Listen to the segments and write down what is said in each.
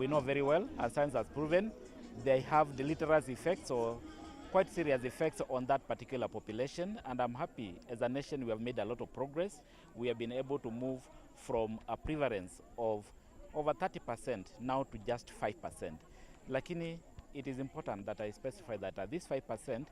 we know very well, and science has proven, they have deleterious effects or quite serious effects on that particular population. And I'm happy as a nation we have made a lot of progress. We have been able to move from a prevalence of over 30% now to just 5%. Lakini it is important that I specify that this 5%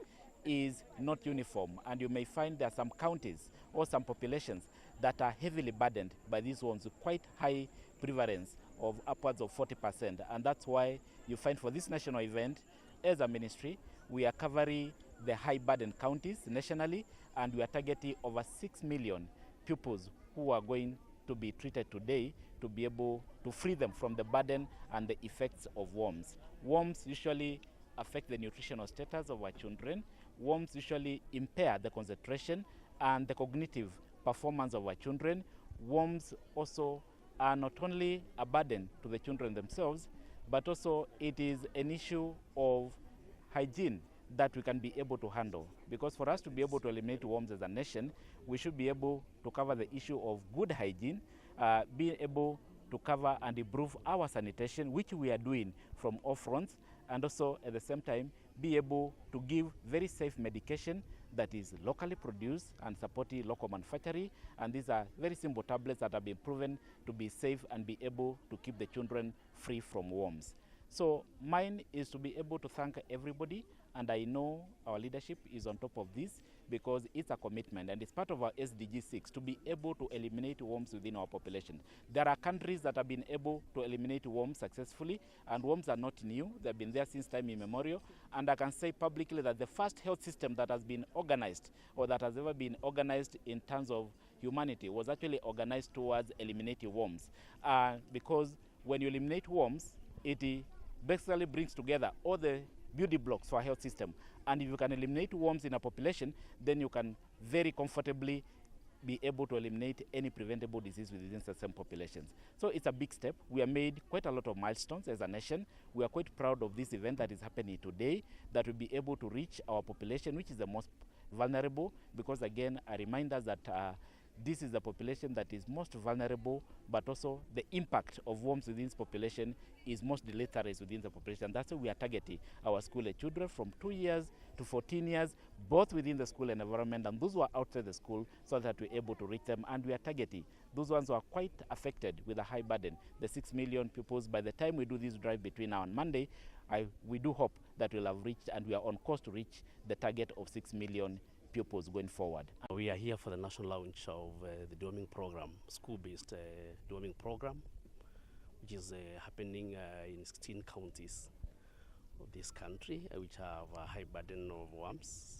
is not uniform, and you may find there are some counties or some populations that are heavily burdened by these ones with quite high prevalence of upwards of 40%. And that's why you find for this national event, as a ministry, we are covering the high burden counties nationally, and we are targeting over 6 million pupils who are going to be treated today to be able to free them from the burden and the effects of worms. Worms usually affect the nutritional status of our children. Worms usually impair the concentration and the cognitive performance of our children. Worms also are not only a burden to the children themselves, but also it is an issue of hygiene that we can be able to handle. Because for us to be able to eliminate worms as a nation, we should be able to cover the issue of good hygiene, being able to cover and improve our sanitation, which we are doing from all fronts, and also at the same time be able to give very safe medication that is locally produced and supporting local manufacturing. And these are very simple tablets that have been proven to be safe and be able to keep the children free from worms. So mine is to be able to thank everybody, and I know our leadership is on top of this because it's a commitment and it's part of our SDG 6 to be able to eliminate worms within our population. There are countries that have been able to eliminate worms successfully, and worms are not new. They've been there since time immemorial, and I can say publicly that the first health system that has been organized or that has ever been organized in terms of humanity was actually organized towards eliminating worms, because when you eliminate worms, it basically brings together all the building blocks for a health system. And if you can eliminate worms in a population, then you can very comfortably be able to eliminate any preventable disease within certain populations. So it's a big step. We have made quite a lot of milestones as a nation. We are quite proud of this event that is happening today, that will be able to reach our population, which is the most vulnerable, because again, I remind us that this is the population that is most vulnerable, but also the impact of worms within this population is most deleterious within the population. That's why we are targeting our school-age children from 2 years to 14 years, both within the school and environment, and those who are outside the school, so that we're able to reach them. And we are targeting those ones who are quite affected with a high burden, the 6 million pupils. By the time we do this drive between now and Monday, we do hope that we'll have reached, and we are on course to reach the target of 6 million pupils going forward. We are here for the national launch of the deworming program, school-based deworming program, which is happening in 16 counties of this country, which have a high burden of worms.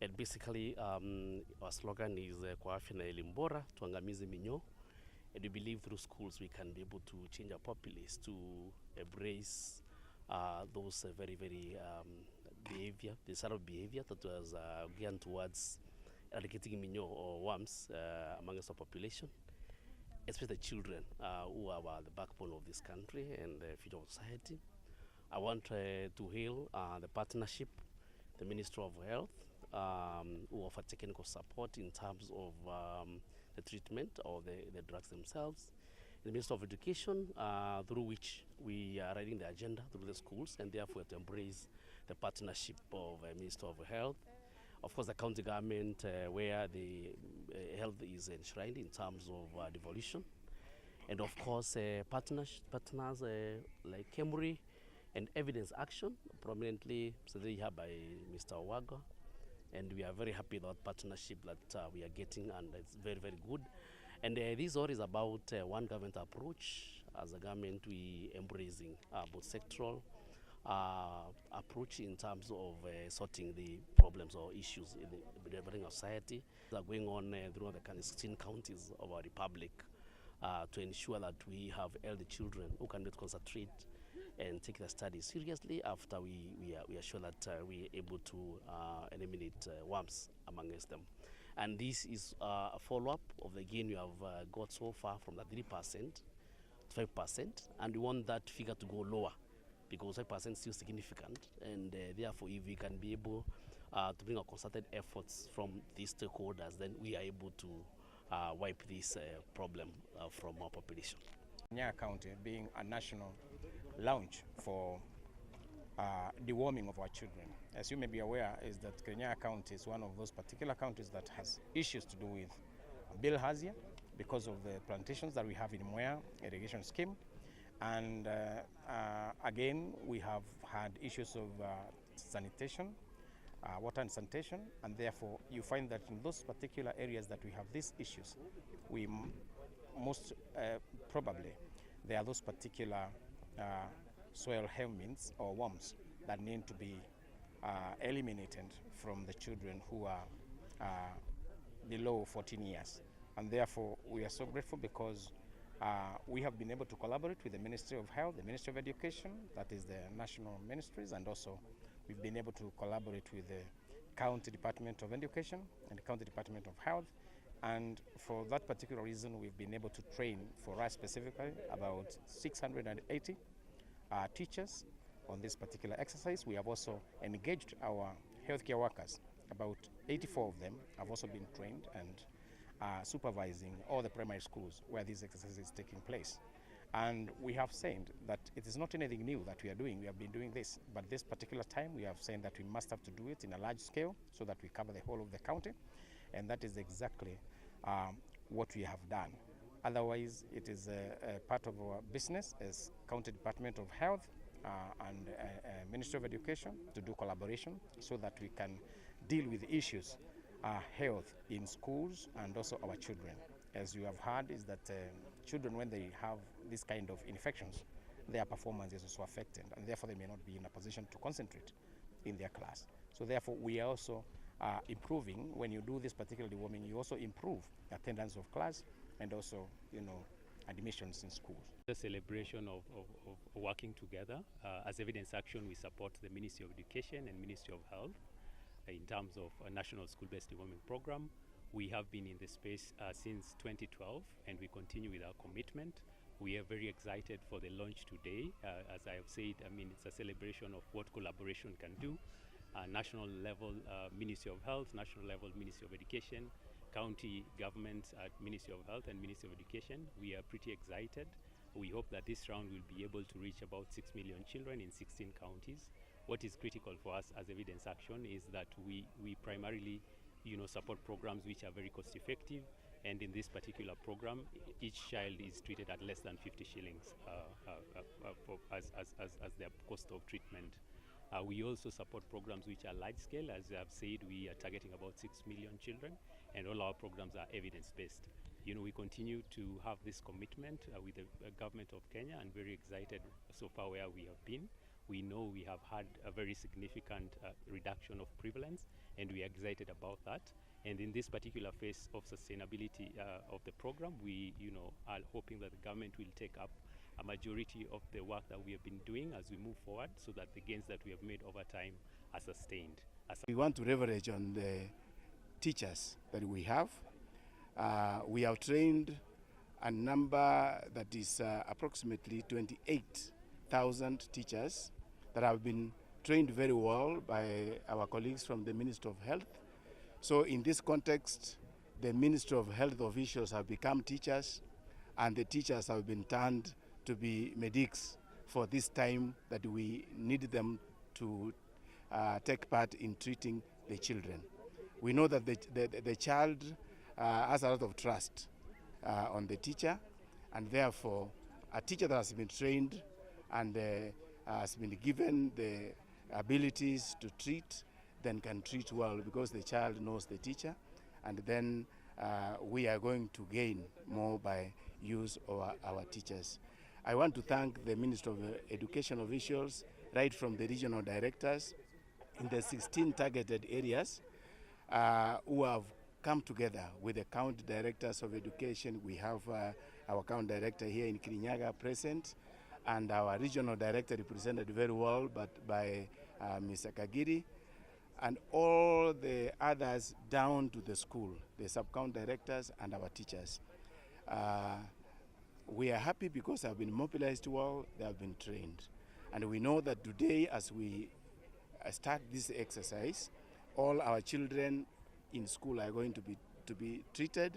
And basically, our slogan is kwa afya na elimu bora, tuangamize minyoo. And we believe through schools we can be able to change our populace to embrace those very, very behavior, the sort of behavior that was geared towards eradicating minyoo or worms amongst our population, especially the children who are the backbone of this country and the future of society. I want to hail the partnership, the Ministry of Health, who offer technical support in terms of the treatment of the drugs themselves. The Ministry of Education, through which we are writing the agenda through the schools, and therefore to embrace the partnership of Ministry of Health. Of course, the county government, where the health is enshrined in terms of devolution. And of course, partners like Kemri and Evidence Action, prominently presented here by Mr. Owaga. And we are very happy about partnership that we are getting, and it's very, very good. And this all is about one government approach. As a government, we embracing both sectoral approach in terms of sorting the problems or issues in the developing of society that are going on throughout the 16 counties of our republic to ensure that we have elderly children who can concentrate and take their studies seriously after we are sure that we are able to eliminate worms amongst them. And this is a follow-up of the gain we have got so far from the 3% to 5%, and we want that figure to go lower, because 5% is still significant, and therefore if we can be able to bring our concerted efforts from these stakeholders, then we are able to wipe this problem from our population. Kenya County being a national launch for deworming of our children. As you may be aware, is that Kenya County is one of those particular counties that has issues to do with bilharzia because of the plantations that we have in Mwea irrigation scheme. And again, we have had issues of sanitation, water and sanitation, and therefore you find that in those particular areas that we have these issues, we most probably there are those particular soil helminths or worms that need to be eliminated from the children who are below 14 years. And therefore, we are so grateful because we have been able to collaborate with the Ministry of Health, the Ministry of Education, that is the national ministries, and also we've been able to collaborate with the County Department of Education and the County Department of Health. And for that particular reason, we've been able to train, for us specifically, about 680 teachers on this particular exercise. We have also engaged our healthcare workers. About 84 of them have also been trained and supervising all the primary schools where this exercise is taking place. And we have said that it is not anything new that we are doing. We have been doing this, but this particular time we have said that we must have to do it in a large scale so that we cover the whole of the county. And that is exactly what we have done. Otherwise, it is a part of our business as County Department of Health and Ministry of Education to do collaboration so that we can deal with issues, health in schools and also our children. As you have heard, is that children, when they have this kind of infections, their performance is also affected, and therefore they may not be in a position to concentrate in their class. So therefore, we are also improving. When you do this particular deworming, you also improve attendance of class and also, admissions in schools. The celebration of working together. As Evidence Action, we support the Ministry of Education and Ministry of Health in terms of a national school-based deworming program. We have been in the space since 2012, and we continue with our commitment. We are very excited for the launch today. As I have said, it's a celebration of what collaboration can do. National level Ministry of Health, national level Ministry of Education, county governments at Ministry of Health and Ministry of Education. We are pretty excited. We hope that this round will be able to reach about 6 million children in 16 counties. What is critical for us as Evidence Action is that we primarily support programs which are very cost effective, and in this particular program each child is treated at less than 50 shillings as their cost of treatment. We also support programs which are large scale. As I have said, we are targeting about 6 million children, and all our programs are evidence-based. We continue to have this commitment with the government of Kenya, and very excited so far where we have been. We know we have had a very significant reduction of prevalence, and we are excited about that. And in this particular phase of sustainability of the program, we are hoping that the government will take up a majority of the work that we have been doing as we move forward, so that the gains that we have made over time are sustained. We want to leverage on the teachers that we have. We have trained a number that is approximately 28,000 teachers that have been trained very well by our colleagues from the Ministry of Health. So in this context, the Ministry of Health officials have become teachers, and the teachers have been turned to be medics for this time that we need them to take part in treating the children. We know that the child has a lot of trust on the teacher, and therefore a teacher that has been trained and has been given the abilities to treat, then can treat well, because the child knows the teacher, and then we are going to gain more by use of our teachers. I want to thank the Ministry of Education officials, right from the regional directors in the 16 targeted areas who have come together with the county directors of education. We have our county director here in Kirinyaga present, and our regional director represented very well by Mr. Kagiri, and all the others down to the school, the sub-county directors and our teachers. We are happy because they have been mobilized well, they have been trained. And we know that today, as we start this exercise, all our children in school are going to be treated,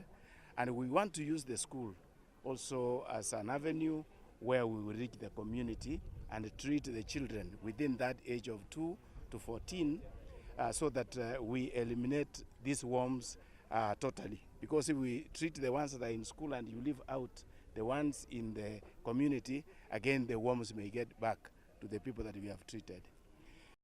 and we want to use the school also as an avenue where we will reach the community and treat the children within that age of 2 to 14 so that we eliminate these worms totally. Because if we treat the ones that are in school and you leave out the ones in the community, again the worms may get back to the people that we have treated.